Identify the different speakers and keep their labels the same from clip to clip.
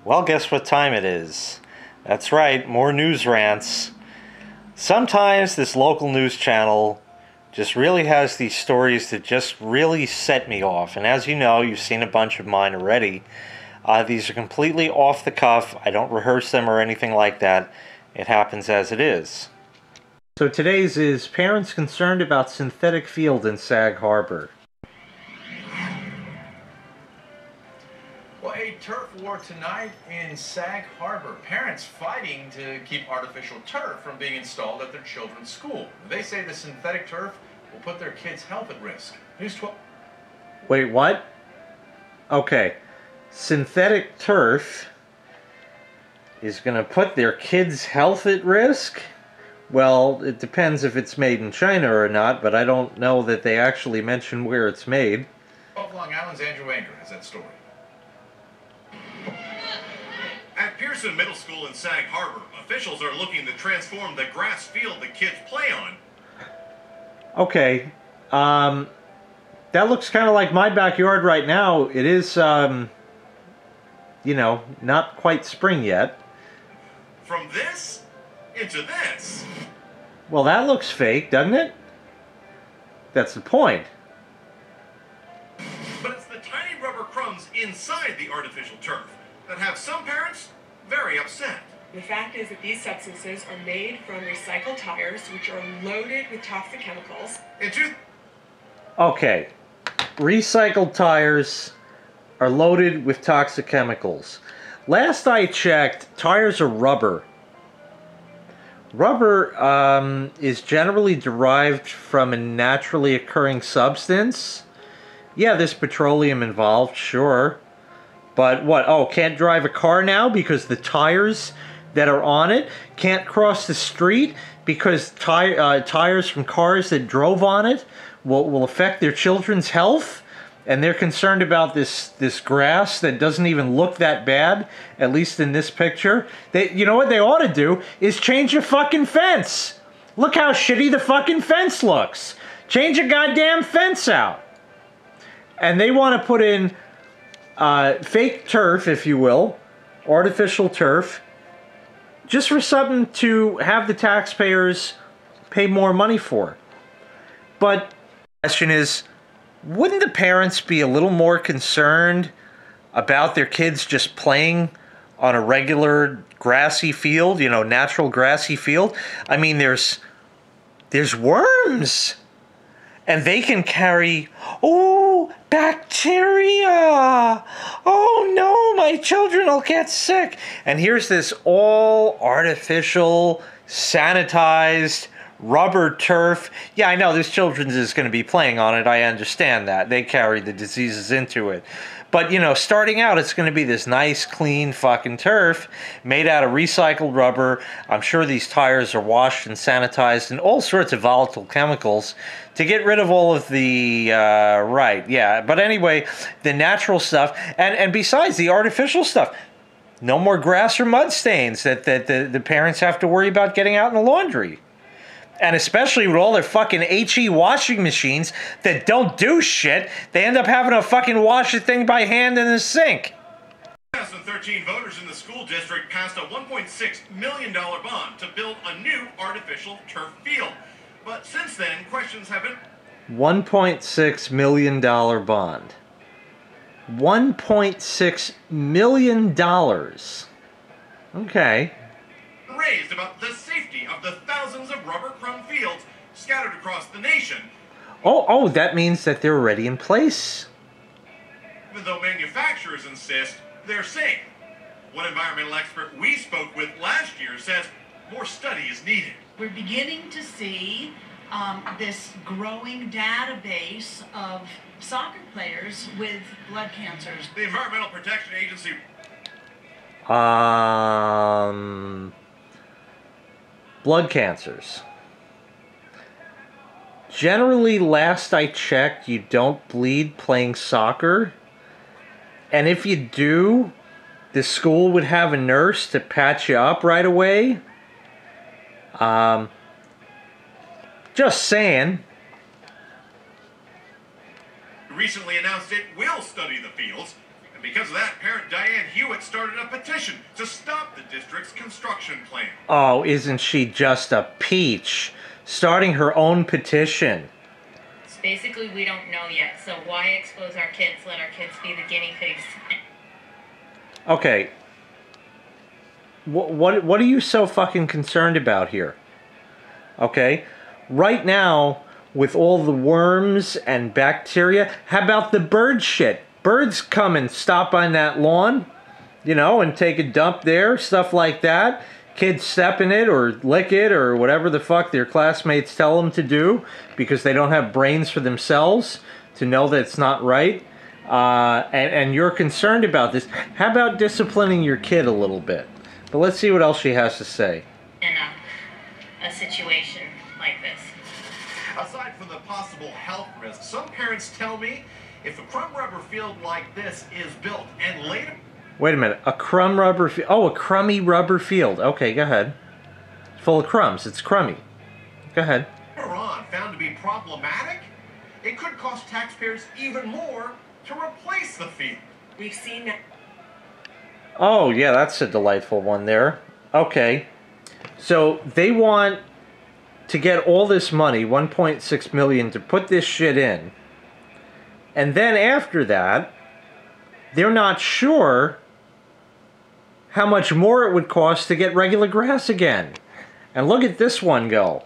Speaker 1: Well, guess what time it is? That's right, more news rants. Sometimes this local news channel just really has these stories that just really set me off. And as you know, you've seen a bunch of mine already. These are completely off the cuff. I don't rehearse them or anything like that. It happens as it is. So today's is parents concerned about synthetic field in Sag Harbor.
Speaker 2: Well, a turf war tonight in Sag Harbor. Parents fighting to keep artificial turf from being installed at their children's school. They say the synthetic turf will put their kids' health at risk. News 12.
Speaker 1: Wait, what? Okay. Synthetic turf is going to put their kids' health at risk? Well, it depends if it's made in China or not, but I don't know that they actually mention where it's made.
Speaker 2: Long Island's Andrew Anger has that story.
Speaker 3: At Pearson Middle School in Sag Harbor, officials are looking to transform the grass field the kids play on.
Speaker 1: Okay, that looks kind of like my backyard right now. It is, you know, not quite spring yet.
Speaker 3: From this into this.
Speaker 1: Well, that looks fake, doesn't it? That's the point.
Speaker 3: But it's the tiny rubber crumbs inside the artificial turf that have some parents very upset.
Speaker 4: The fact is that these substances are made from recycled tires, which are loaded with toxic chemicals.
Speaker 1: Okay, recycled tires are loaded with toxic chemicals. Last I checked, tires are rubber. Rubber is generally derived from a naturally occurring substance. Yeah, there's petroleum involved, sure. But what? Oh, can't drive a car now because the tires that are on it can't cross the street because tires from cars that drove on it will affect their children's health, and they're concerned about this grass that doesn't even look that bad, at least in this picture. You know what they ought to do is change the fucking fence. Look how shitty the fucking fence looks. Change a goddamn fence out. And they want to put in fake turf, if you will, artificial turf, just for something to have the taxpayers pay more money for. But the question is, wouldn't the parents be a little more concerned about their kids just playing on a regular grassy field, you know, natural grassy field? I mean, there's worms. And they can carry, oh, bacteria. Oh, no, my children will get sick. And here's this all artificial, sanitized rubber turf. Yeah, I know this children's is going to be playing on it. I understand that. They carry the diseases into it. But, you know, starting out, it's going to be this nice, clean fucking turf made out of recycled rubber. I'm sure these tires are washed and sanitized and all sorts of volatile chemicals to get rid of all of the, right, yeah. But anyway, the natural stuff, and besides the artificial stuff, no more grass or mud stains that the parents have to worry about getting out in the laundry. And especially with all their fucking HE washing machines that don't do shit, they end up having to fucking wash the thing by hand in the sink.
Speaker 3: 2013 voters in the school district passed a $1.6 million bond to build a new artificial turf field. But since then, questions have been...
Speaker 1: $1.6 million bond. $1.6 million. Okay.
Speaker 3: Raised about the safety of the thousands of rubber crumb fields scattered across the nation.
Speaker 1: Oh, that means that they're already in place.
Speaker 3: Even though manufacturers insist they're safe. One environmental expert we spoke with last year says more study is needed.
Speaker 5: We're beginning to see this growing database of soccer players with blood cancers.
Speaker 3: The Environmental Protection Agency...
Speaker 1: Blood cancers. Generally, last I checked, you don't bleed playing soccer. And if you do, the school would have a nurse to patch you up right away. Just saying.
Speaker 3: Recently announced it will study the fields And because of that, parent Diane Hewitt started a petition to stop the district's construction plan.
Speaker 1: Oh, isn't she just a peach? Starting her own petition.
Speaker 6: Basically, we don't know yet, so why expose our kids, let our kids be the guinea pigs?
Speaker 1: Okay. What are you so fucking concerned about here? Okay? Right now, with all the worms and bacteria, how about the bird shit? Birds come and stop on that lawn, you know, and take a dump there, stuff like that. Kids step in it or lick it or whatever the fuck their classmates tell them to do because they don't have brains for themselves to know that it's not right. And you're concerned about this. How about disciplining your kid a little bit? But let's see what else she has to say.
Speaker 6: In a situation like this.
Speaker 3: Aside from the possible health risks, some parents tell me if a crumb rubber field like this is built and later...
Speaker 1: Wait a minute, a crumb rubber field. Oh, a crummy rubber field. Okay, go ahead. It's full of crumbs. It's crummy. Go ahead.
Speaker 3: Later on found to be problematic, it could cost taxpayers even more to replace the field.
Speaker 4: We've seen that.
Speaker 1: Oh, yeah, that's a delightful one there. Okay. So they want to get all this money, 1.6 million, to put this shit in. And then after that, they're not sure how much more it would cost to get regular grass again. And look at this one go.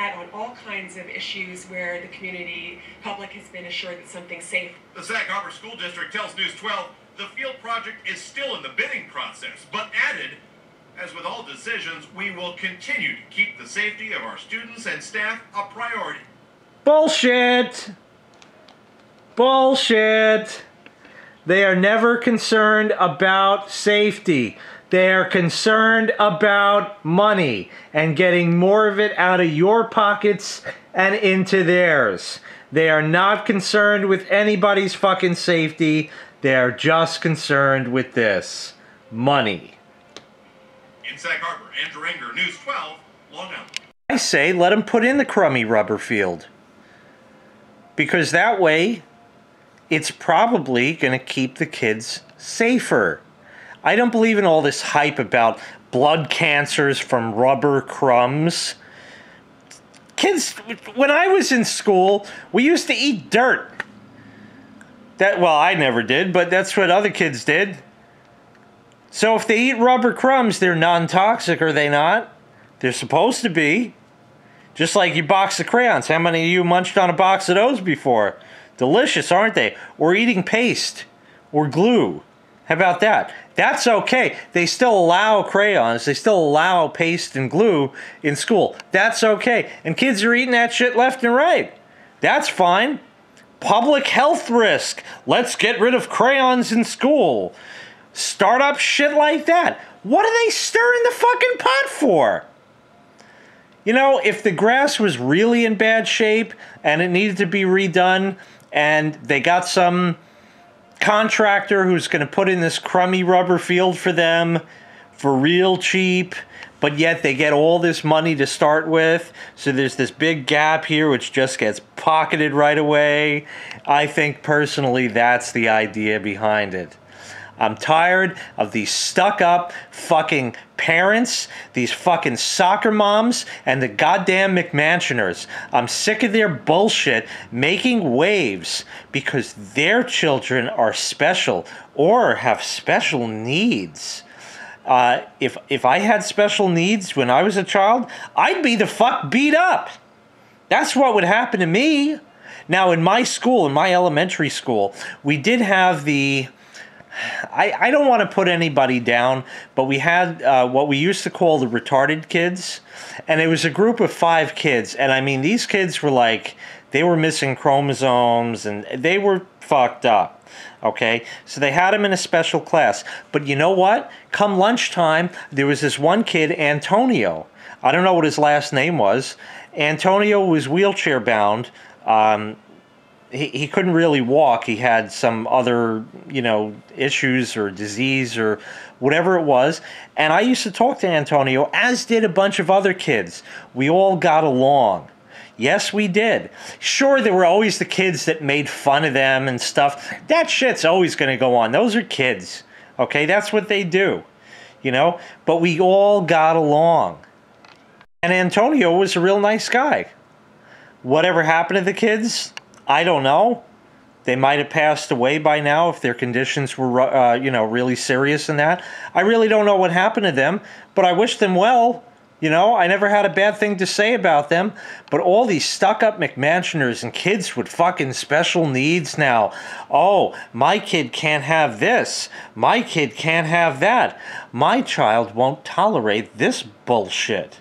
Speaker 4: On all kinds of issues where the community public has been assured that something's safe.
Speaker 3: The Sag Harbor School District tells News 12 the field project is still in the bidding process, but added, as with all decisions, we will continue to keep the safety of our students and staff a priority.
Speaker 1: Bullshit! Bullshit! They are never concerned about safety. They are concerned about money and getting more of it out of your pockets and into theirs. They are not concerned with anybody's fucking safety. They are just concerned with this. Money.
Speaker 3: In Sag Harbor, Andrew Enger, News 12, Long Island.
Speaker 1: I say let them put in the crummy rubber field. Because that way, it's probably going to keep the kids safer. I don't believe in all this hype about blood cancers from rubber crumbs. Kids, when I was in school, we used to eat dirt. Well, I never did, but that's what other kids did. So if they eat rubber crumbs, they're non-toxic, are they not? They're supposed to be. Just like your box of crayons. How many of you munched on a box of those before? Delicious, aren't they? Or eating paste or glue. How about that? That's okay. They still allow crayons. They still allow paste and glue in school. That's okay. And kids are eating that shit left and right. That's fine. Public health risk. Let's get rid of crayons in school. Start up shit like that. What are they stirring the fucking pot for? You know, if the grass was really in bad shape and it needed to be redone and they got some contractor who's going to put in this crummy rubber field for them for real cheap, but yet they get all this money to start with, so there's this big gap here which just gets pocketed right away. I think personally that's the idea behind it. I'm tired of these stuck-up fucking parents, these fucking soccer moms, and the goddamn McMansioners. I'm sick of their bullshit making waves because their children are special or have special needs. If I had special needs when I was a child, I'd be the fuck beat up. That's what would happen to me. Now, in my school, in my elementary school, we did have the... I don't want to put anybody down, but we had what we used to call the retarded kids, and it was a group of 5 kids, and I mean, these kids were like, they were missing chromosomes, and they were fucked up, okay? So they had them in a special class, but you know what? Come lunchtime, there was this one kid, Antonio. I don't know what his last name was. Antonio was wheelchair bound. He couldn't really walk. He had some other, issues or disease or whatever it was. And I used to talk to Antonio, as did a bunch of other kids. We all got along. Yes, we did. Sure, there were always the kids that made fun of them and stuff. That shit's always going to go on. Those are kids. Okay, that's what they do. You know? But we all got along. And Antonio was a real nice guy. Whatever happened to the kids, I don't know. They might have passed away by now if their conditions were, you know, really serious and that. I really don't know what happened to them, but I wish them well. You know, I never had a bad thing to say about them. But all these stuck-up McMansioners and kids with fucking special needs now. Oh, my kid can't have this. My kid can't have that. My child won't tolerate this bullshit.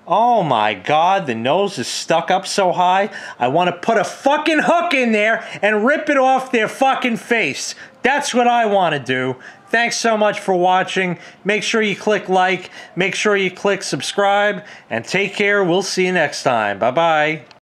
Speaker 1: Oh my God, the nose is stuck up so high, I want to put a fucking hook in there and rip it off their fucking face. That's what I want to do. Thanks so much for watching. Make sure you click like, make sure you click subscribe, and take care. We'll see you next time. Bye-bye.